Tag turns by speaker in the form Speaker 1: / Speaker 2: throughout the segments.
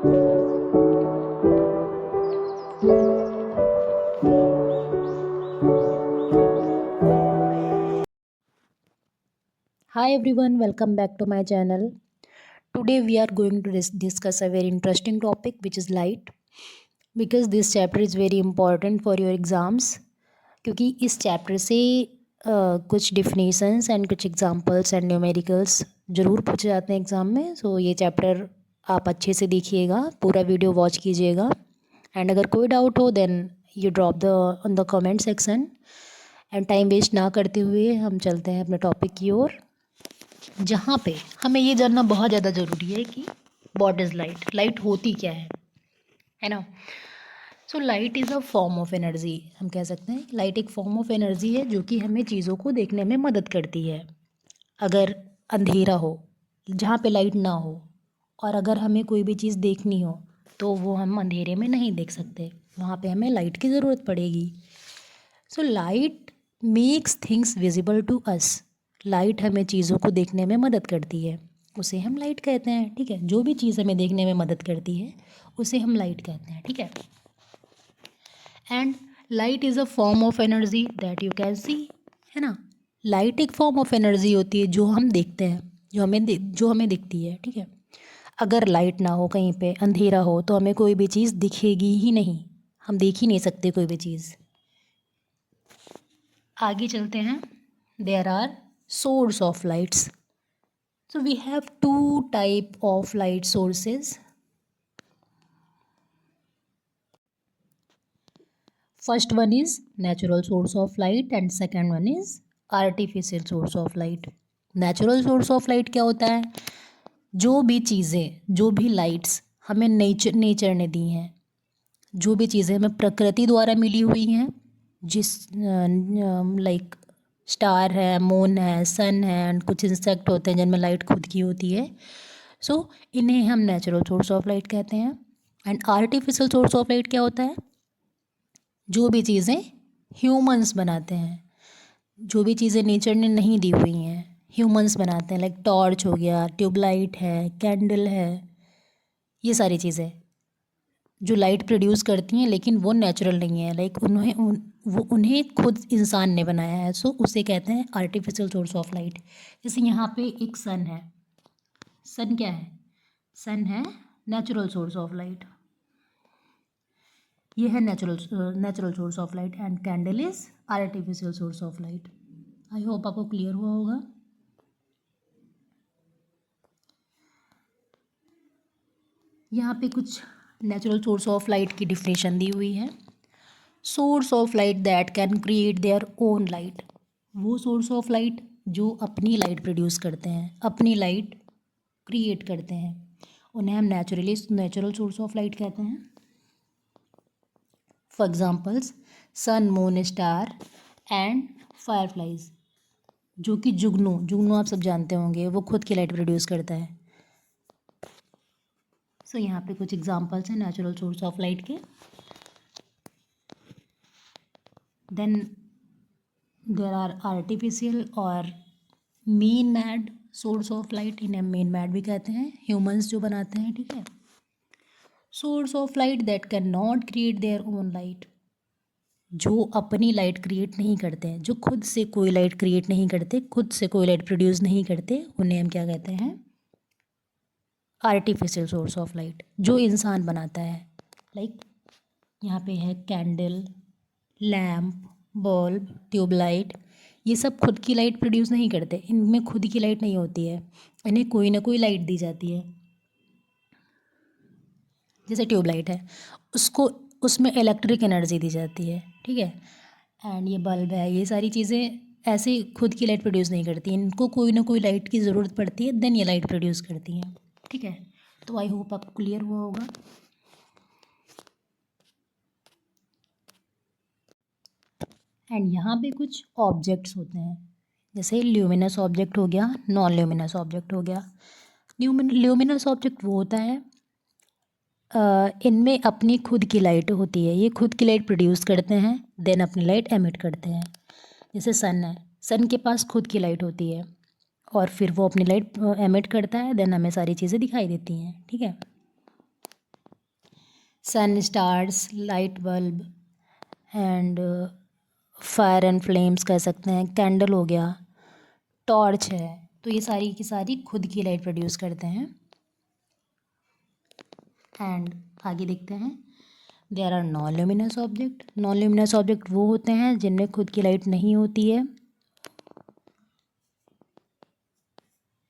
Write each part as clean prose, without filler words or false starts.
Speaker 1: Hi everyone, welcome back to my channel. Today we are going to discuss a very interesting topic which is light, because this chapter is very important for your exams. क्योंकि इस chapter से कुछ definitions and कुछ examples and numericals ज़रूर पूछे जाते हैं exam में. सो ये चैप्टर आप अच्छे से देखिएगा, पूरा वीडियो वॉच कीजिएगा. एंड अगर कोई डाउट हो then you drop the on the comment section. And time waste ना करते हुए हम चलते हैं अपने टॉपिक की ओर, जहाँ पे हमें ये जानना बहुत ज़्यादा ज़रूरी है कि व्हाट इज़ लाइट, लाइट होती क्या है ना. So light is a form of energy. हम कह सकते हैं लाइट एक फॉर्म ऑफ एनर्जी है जो कि हमें चीज़ों को देखने में मदद करती है. अगर अंधेरा हो जहाँ पे लाइट ना हो, और अगर हमें कोई भी चीज़ देखनी हो तो वो हम अंधेरे में नहीं देख सकते, वहाँ पे हमें लाइट की ज़रूरत पड़ेगी. So light makes things visible to us. Light हमें चीज़ों को देखने में मदद करती है, उसे हम लाइट कहते हैं. ठीक है, जो भी चीज़ हमें देखने में मदद करती है उसे हम लाइट कहते हैं. ठीक है. And light is a form of energy that you can see, है ना. लाइट एक फॉर्म ऑफ एनर्जी होती है जो हम देखते हैं, जो हमें दिखती है. ठीक है. अगर लाइट ना हो, कहीं पे अंधेरा हो, तो हमें कोई भी चीज़ दिखेगी ही नहीं, हम देख ही नहीं सकते कोई भी चीज़. आगे चलते हैं. There are source of lights. So we have two type of light sources. First one is natural source of light and second one is artificial source of light. Natural source of light क्या होता है? जो भी चीज़ें, जो भी lights हमें nature ने दी हैं, जो भी चीज़ें हमें प्रकृति द्वारा मिली हुई हैं, जिस लाइक स्टार है, मून है, सन है, एंड कुछ इंसेक्ट होते हैं जिनमें लाइट खुद की होती है. सो इन्हें हम नेचुरल सोर्स ऑफ लाइट कहते हैं. And artificial source of light क्या होता है? जो भी चीज़ें ह्यूमंस बनाते हैं, जो भी चीज़ें नेचर ने नहीं दी हुई हैं, ह्यूमंस बनाते हैं. लाइक टॉर्च हो गया, ट्यूबलाइट है, कैंडल है, ये सारी चीज़ें जो लाइट प्रोड्यूस करती हैं लेकिन वो नेचुरल नहीं है. लाइक उन्हें खुद इंसान ने बनाया है. सो उसे कहते हैं आर्टिफिशियल सोर्स ऑफ लाइट. जैसे यहाँ पे एक सन है. सन क्या है? सन है नेचुरल सोर्स ऑफ लाइट. ये है natural source of light. And candle is artificial source of light. I hope आपको क्लियर हुआ होगा. यहाँ पे कुछ नेचुरल सोर्स ऑफ लाइट की डिफिनेशन दी हुई है. Source of light that can create their own light. वो सोर्स ऑफ लाइट जो अपनी लाइट प्रोड्यूस करते हैं, अपनी लाइट क्रिएट करते हैं, उन्हें हम नेचुरल सोर्स ऑफ लाइट कहते हैं. For examples sun, moon, star and fireflies. जो कि जुगनू आप सब जानते होंगे, वो खुद की लाइट प्रोड्यूस करता है. सो यहाँ पे कुछ एग्जांपल्स हैं नेचुरल सोर्स ऑफ लाइट के. देन देर आर आर्टिफिशियल और mean mad source of light. इन्हें मीन मैड भी कहते हैं, ह्यूमंस जो बनाते हैं. ठीक है. Source of light that can not create their own light. जो अपनी लाइट क्रिएट नहीं करते हैं, जो खुद से कोई लाइट क्रिएट नहीं करते, खुद से कोई लाइट प्रोड्यूस नहीं करते, उन्हें हम क्या कहते हैं? आर्टिफिशियल सोर्स ऑफ लाइट, जो इंसान बनाता है. लाइक यहाँ पे है कैंडल, लैम्प, बल्ब, ट्यूबलाइट. ये सब खुद की लाइट प्रोड्यूस नहीं करते, इनमें खुद की लाइट नहीं होती है, इन्हें कोई ना कोई लाइट दी जाती है. जैसे ट्यूबलाइट है, उसको उसमें इलेक्ट्रिक एनर्जी दी जाती है. ठीक है. एंड ये बल्ब है, ये सारी चीज़ें ऐसे खुद की लाइट प्रोड्यूस नहीं करती, इनको कोई ना कोई लाइट की ज़रूरत पड़ती है, देन ये लाइट प्रोड्यूस करती हैं. ठीक है. तो आई होप आपको क्लियर हुआ होगा. एंड यहाँ पे कुछ ऑब्जेक्ट्स होते हैं, जैसे ल्यूमिनस ऑब्जेक्ट हो गया, नॉन ल्यूमिनस ऑब्जेक्ट हो गया. ल्यूमिनस ऑब्जेक्ट वो होता है, इनमें अपनी खुद की लाइट होती है, ये खुद की लाइट प्रोड्यूस करते हैं, देन अपनी लाइट एमिट करते हैं. जैसे सन है, सन के पास खुद की लाइट होती है और फिर वो अपनी लाइट एमिट करता है, देन हमें सारी चीज़ें दिखाई देती हैं. ठीक है. Sun, stars, light bulb and fire and flames कह सकते हैं, कैंडल हो गया, टॉर्च है। तो ये सारी की सारी खुद की लाइट प्रोड्यूस करते हैं। एंड आगे देखते हैं, there are non luminous object. Non luminous object वो होते हैं जिनमें खुद की लाइट नहीं होती है,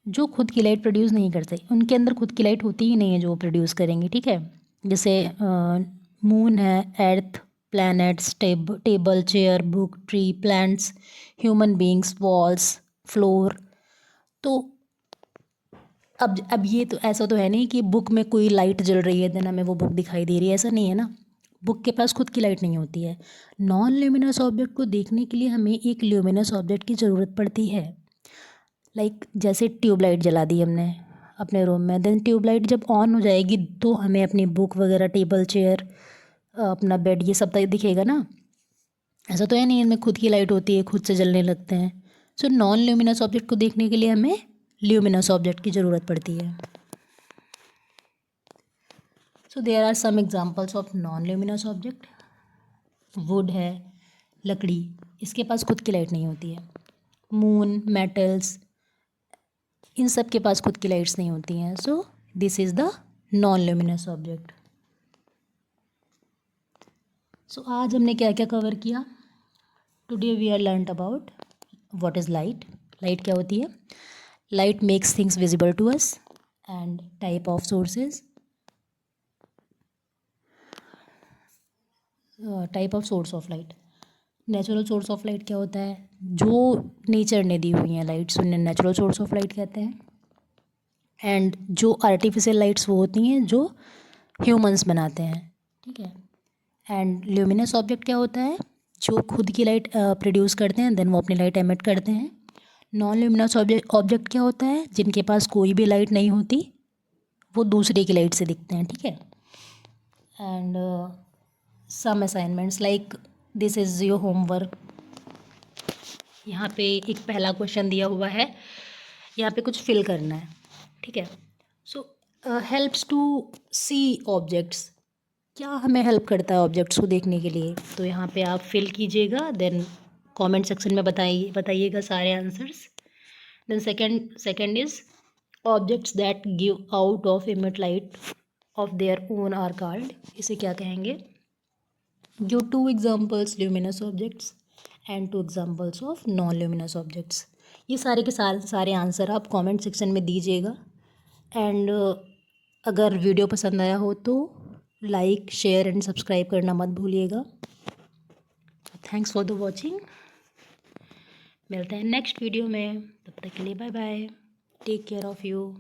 Speaker 1: जो खुद की लाइट प्रोड्यूस नहीं करते, उनके अंदर खुद की लाइट होती ही नहीं है जो वो प्रोड्यूस करेंगे, ठीक है। जैसे मून है, earth, planets, table, chair, book, tree, plants, human beings, walls, floor. तो अब ये तो ऐसा तो है नहीं कि बुक में कोई लाइट जल रही है देन हमें वो बुक दिखाई दे रही है, ऐसा नहीं है ना। बुक के पास खुद की लाइट नहीं होती है। नॉन ल्यूमिनस ऑब्जेक्ट को देखने के लिए हमें एक ल्यूमिनस ऑब्जेक्ट की ज़रूरत पड़ती है। लाइक जैसे ट्यूबलाइट जला दी हमने अपने रूम में, देन ट्यूबलाइट जब ऑन हो जाएगी तो हमें अपनी बुक वगैरह, टेबल, चेयर, अपना बेड, ये सब तक दिखेगा ना। ऐसा तो है नहीं इनमें खुद की लाइट होती है, खुद से जलने लगते हैं। सो नॉन ल्यूमिनस ऑब्जेक्ट को देखने के लिए हमें ल्यूमिनस ऑब्जेक्ट की ज़रूरत पड़ती है। So there are some examples of non luminous object. Wood है, लकड़ी, इसके पास खुद की लाइट नहीं होती है। मून, मेटल्स, इन सब के पास खुद की लाइट्स नहीं होती हैं। So this is the non luminous object. So आज हमने क्या क्या कवर किया? Today we are learned about what is light. Light क्या होती है? Light makes things visible to us and type of sources. Type of source of light. Natural source of light क्या होता है? जो नेचर ने दी हुई हैं लाइट्स उन्हें नेचुरल सोर्स ऑफ लाइट कहते हैं। एंड जो आर्टिफिशियल लाइट्स वो होती हैं जो ह्यूमंस बनाते हैं, ठीक है। एंड ल्यूमिनस ऑब्जेक्ट क्या होता है? जो खुद की लाइट प्रोड्यूस करते हैं देन वो अपनी लाइट एमिट करते हैं। नॉन ल्यूमिनस ऑब्जेक्ट क्या होता है? जिनके पास कोई भी लाइट नहीं होती, वो दूसरे की लाइट से दिखते हैं, ठीक है। And some assignments like this is your homework. यहाँ पे एक पहला क्वेश्चन दिया हुआ है, यहाँ पे कुछ फिल करना है, ठीक है। सो हेल्प्स टू सी ऑब्जेक्ट्स। क्या हमें हेल्प करता है ऑब्जेक्ट्स को देखने के लिए? तो यहाँ पे आप फिल कीजिएगा, देन कमेंट सेक्शन में बताइएगा सारे answers. Then second is objects that give out of emit light of their own are called. इसे क्या कहेंगे? Give 2 examples luminous objects and 2 examples of non luminous objects. ये सारे के सारे आंसर आप कमेंट सेक्शन में दीजिएगा। एंड अगर वीडियो पसंद आया हो तो लाइक, शेयर एंड सब्सक्राइब करना मत भूलिएगा। Thanks for the watching. मिलते हैं नेक्स्ट वीडियो में, तब तक के लिए bye bye, take care of you.